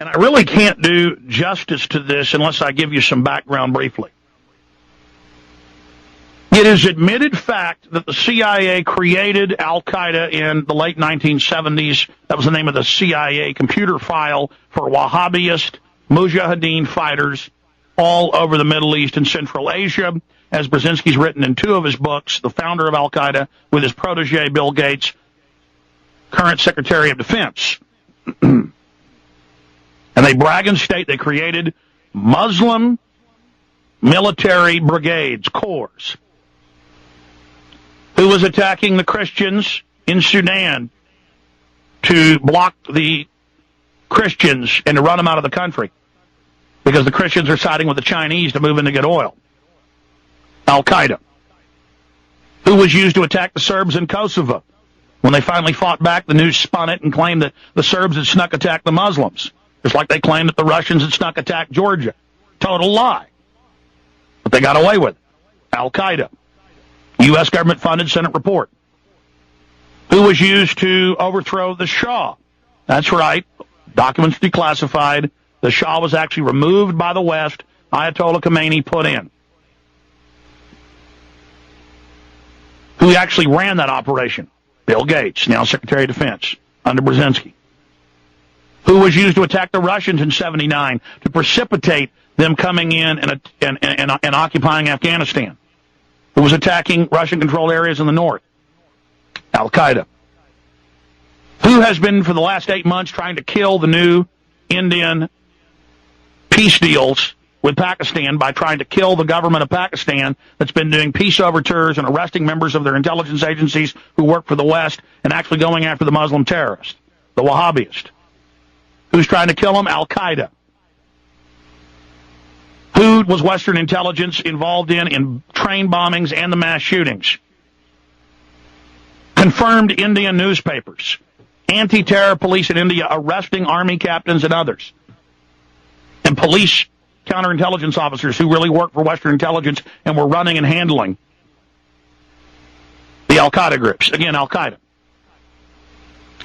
And I really can't do justice to this unless I give you some background briefly. It is admitted fact that the CIA created Al-Qaeda in the late 1970s. That was the name of the CIA computer file for Wahhabist Mujahideen fighters all over the Middle East and Central Asia, as Brzezinski's written in 2 of his books, the founder of Al-Qaeda with his protege Bill Gates, current Secretary of Defense. And they brag and state they created Muslim military brigades, corps, who was attacking the Christians in Sudan to block the Christians and to run them out of the country because the Christians are siding with the Chinese to move in to get oil. Al-Qaeda, who was used to attack the Serbs in Kosovo. When they finally fought back, the news spun it and claimed that the Serbs had snuck attacked the Muslims, just like they claimed that the Russians had snuck attacked Georgia. Total lie. But they got away with it. Al-Qaeda, U.S. government-funded Senate report, who was used to overthrow the Shah. That's right. Documents declassified. The Shah was actually removed by the West. Ayatollah Khomeini put in. Who actually ran that operation? Bill Gates, now Secretary of Defense, under Brzezinski. Who was used to attack the Russians in '79 to precipitate them coming in and occupying Afghanistan. Who was attacking Russian-controlled areas in the north? Al-Qaeda. Who has been, for the last 8 months, trying to kill the new Indian peace deals with Pakistan by trying to kill the government of Pakistan that's been doing peace overtures and arresting members of their intelligence agencies who work for the West and actually going after the Muslim terrorists, the Wahhabists. Who's trying to kill them? Al-Qaeda. Who was Western intelligence involved in train bombings and the mass shootings? Confirmed Indian newspapers. Anti-terror police in India arresting army captains and others. And police counterintelligence officers who really work for Western intelligence and were running and handling the Al-Qaeda groups. Again, Al-Qaeda.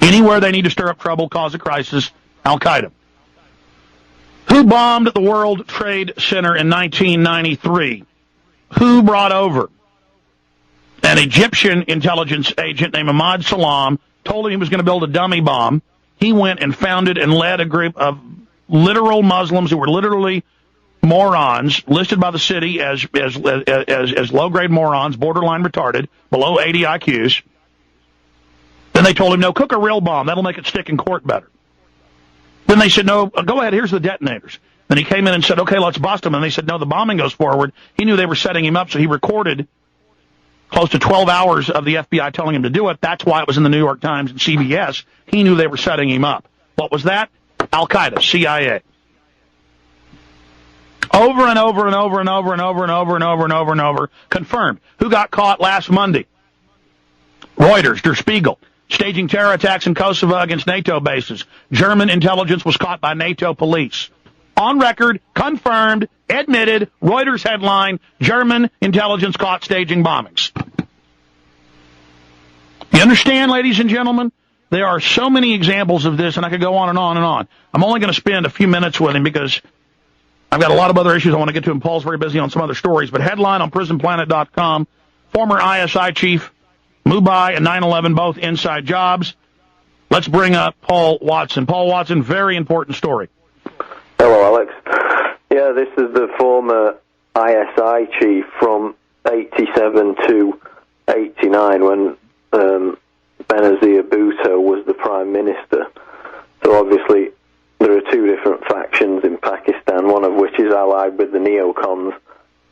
Anywhere they need to stir up trouble, cause a crisis, Al-Qaeda. Who bombed the World Trade Center in 1993? Who brought over an Egyptian intelligence agent named Ahmad Salam, told him he was going to build a dummy bomb. He went and founded and led a group of literal Muslims who were literally morons, listed by the city as low-grade morons, borderline retarded, below 80 IQs. Then they told him, no, cook a real bomb. That'll make it stick in court better. Then they said, no, go ahead, here's the detonators. Then he came in and said, okay, let's bust them. And they said, no, the bombing goes forward. He knew they were setting him up, so he recorded close to 12 hours of the FBI telling him to do it. That's why it was in the New York Times and CBS. He knew they were setting him up. What was that? Al-Qaeda, CIA. Over and over and over and over and over and over and over and over and over. Confirmed. Who got caught last Monday? Reuters, Der Spiegel. Staging terror attacks in Kosovo against NATO bases. German intelligence was caught by NATO police. On record, confirmed, admitted, Reuters headline, German intelligence caught staging bombings. You understand, ladies and gentlemen? There are so many examples of this, and I could go on and on and on. I'm only going to spend a few minutes with him because I've got a lot of other issues I want to get to, and Paul's very busy on some other stories. But headline on prisonplanet.com, former ISI chief, Mumbai and 9/11, both inside jobs. Let's bring up Paul Watson. Paul Watson, very important story. Hello, Alex. Yeah, this is the former ISI chief from 87 to 89 when Benazir Bhutto was the prime minister. So obviously there are two different factions in Pakistan, one of which is allied with the neocons,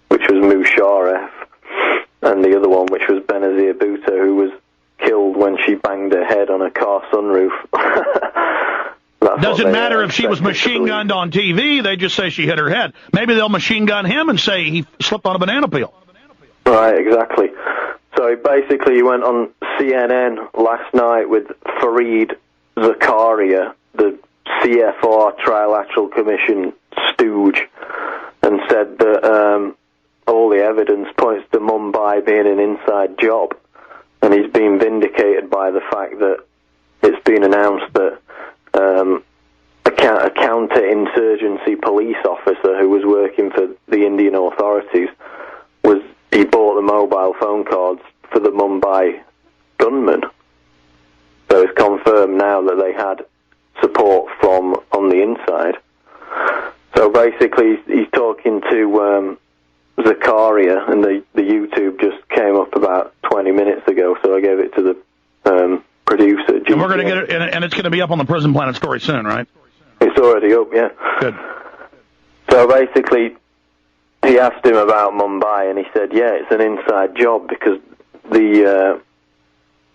which was Musharraf, and the other one, which was Benazir Bhutto, who was killed when she banged her head on a car sunroof. Doesn't matter if she was machine gunned on TV, they just say she hit her head. Maybe they'll machine gun him and say he slipped on a banana peel. Right, exactly. So he went on CNN last night with Fareed Zakaria, the CFR Trilateral Commission stooge, and said that all the evidence points to Mumbai being an inside job, and he's been vindicated by the fact that it's been announced that accounting counter-insurgency police officer who was working for the Indian authorities, he bought the mobile phone cards for the Mumbai gunmen. So it's confirmed now that they had support from on the inside. So basically, he's talking to Zakaria, and the YouTube just came up about 20 minutes ago, so I gave it to the producer. And we're going to get it, and it's going to be up on the Prison Planet story soon, right? It's already up, yeah. Good. So basically, he asked him about Mumbai, and he said, yeah, it's an inside job because the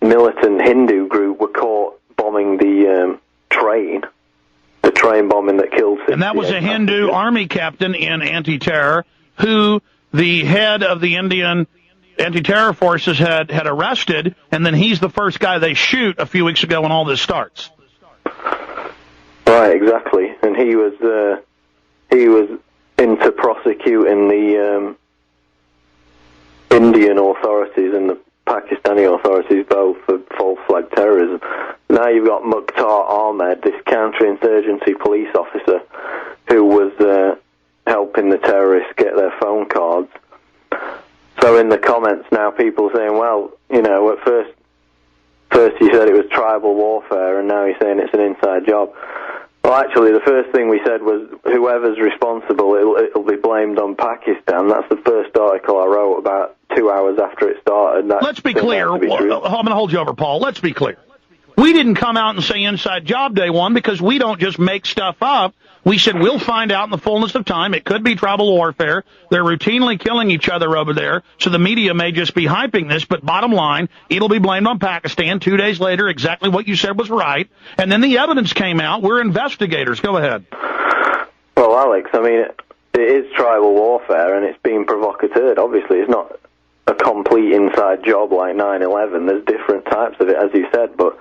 militant Hindu group were caught bombing the train bombing that killed 68. And that was a Hindu army captain in anti-terror who the head of the Indian anti-terror forces had arrested, and then he's the first guy they shoot a few weeks ago when all this starts. Right, exactly. And he was into prosecuting the Indian authorities and the Pakistani authorities both for false flag terrorism. Now you've got Mukhtar Ahmed, this counterinsurgency police officer, who was helping the terrorists get their phone cards. So in the comments now, people saying, well, you know, at first you said it was tribal warfare, and now you're saying it's an inside job. Well, actually, the first thing we said was whoever's responsible, it'll be blamed on Pakistan. That's the first article I wrote about 2 hours after it started. Let's be clear. I'm going to hold you over, Paul. Let's be clear. We didn't come out and say inside job day one because we don't just make stuff up. We said we'll find out in the fullness of time. It could be tribal warfare. They're routinely killing each other over there, so the media may just be hyping this, but bottom line, it'll be blamed on Pakistan. 2 days later, exactly what you said was right. And then the evidence came out. We're investigators. Go ahead. Well, Alex, I mean, it is tribal warfare, and it's being provocateur. Obviously, it's not a complete inside job like 9/11. There's different types of it, as you said, but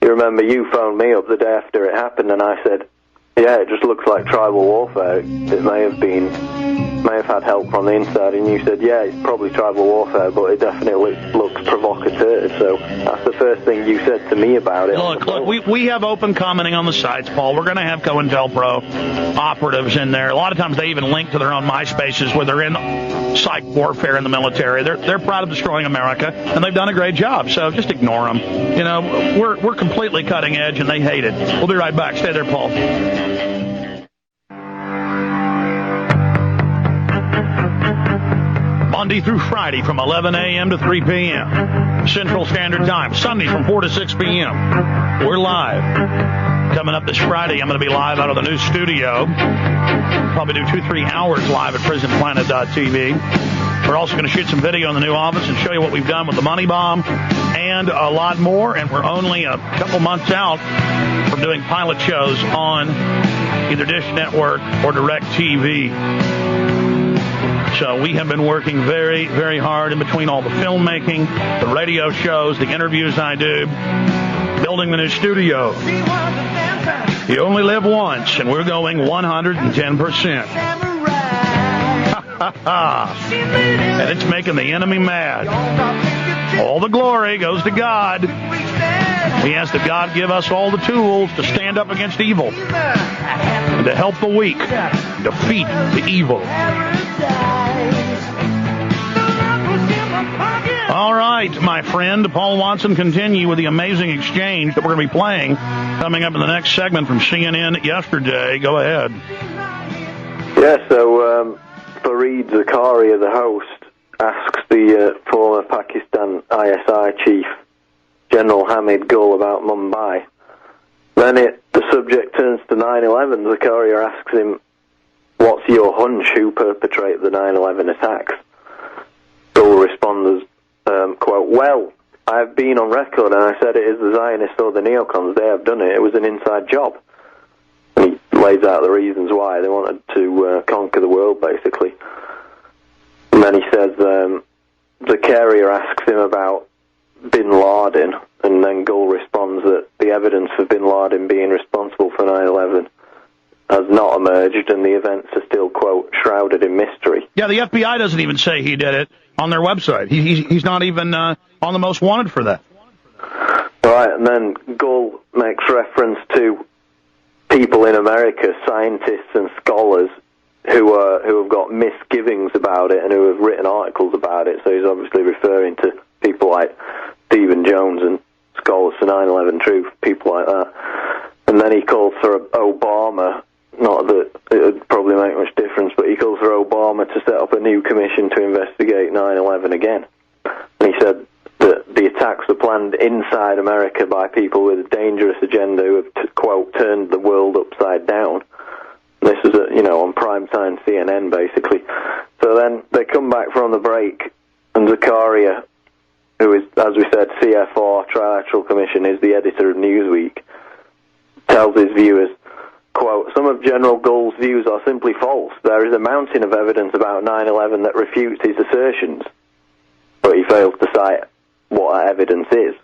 you remember you phoned me up the day after it happened, and I said, yeah, it just looks like tribal warfare. It may have had help from the inside, and you said, yeah, it's probably tribal warfare, but it definitely looks provocateur. So that's the first thing you said to me about it. Look, we have open commenting on the sites, Paul. We're going to have COINTELPRO operatives in there. A lot of times they even link to their own MySpaces where they're in psych warfare in the military. They're proud of destroying America, and they've done a great job. So just ignore them. You know, we're completely cutting edge, and they hate it. We'll be right back. Stay there, Paul. Monday through Friday from 11 a.m. to 3 p.m. Central Standard Time. Sundays from 4 to 6 p.m. We're live. Coming up this Friday, I'm going to be live out of the new studio. Probably do 2-3 hours live at prisonplanet.tv. We're also going to shoot some video in the new office and show you what we've done with the money bomb and a lot more. And we're only a couple months out from doing pilot shows on either Dish Network or Direct TV. So we have been working very, very hard in between all the filmmaking, the radio shows, the interviews I do, building the new studio. You only live once, and we're going 110%. And it's making the enemy mad. All the glory goes to God. We ask that God give us all the tools to stand up against evil and to help the weak defeat the evil. All right, my friend, Paul Watson, continue with the amazing exchange that we're going to be playing coming up in the next segment from CNN yesterday. Go ahead. Yeah, so Fareed Zakaria, the host, asks the former Pakistan ISI chief, General Hamid Gul, about Mumbai. Then the subject turns to 9/11. Zakaria asks him, what's your hunch who perpetrated the 9/11 attacks? Gul responds, quote, well, I've been on record and I said it is the Zionists or the neocons. They have done it. It was an inside job. And he lays out the reasons why. They wanted to conquer the world, basically. And then he says, Zakaria asks him about Bin Laden, and then Gul responds that the evidence for Bin Laden being responsible for 9/11 has not emerged, and the events are still, quote, shrouded in mystery. Yeah, the FBI doesn't even say he did it on their website. He's not even on the most wanted for that. Right, and then Gul makes reference to people in America, scientists and scholars, who have got misgivings about it and who have written articles about it. So he's obviously referring to people like Stephen Jones and scholars for 9/11 Truth, people like that. And then he called for Obama, not that it would probably make much difference, but he called for Obama to set up a new commission to investigate 9/11 again. And he said that the attacks were planned inside America by people with a dangerous agenda who have, quote, turned the world upside down. This is, on primetime CNN, basically. So then they come back from the break, and Zakaria, who is, as we said, CFR, Trilateral Commission, is the editor of Newsweek, tells his viewers, quote, some of General Gull's views are simply false. There is a mountain of evidence about 9/11 that refutes his assertions. But he fails to cite what that evidence is.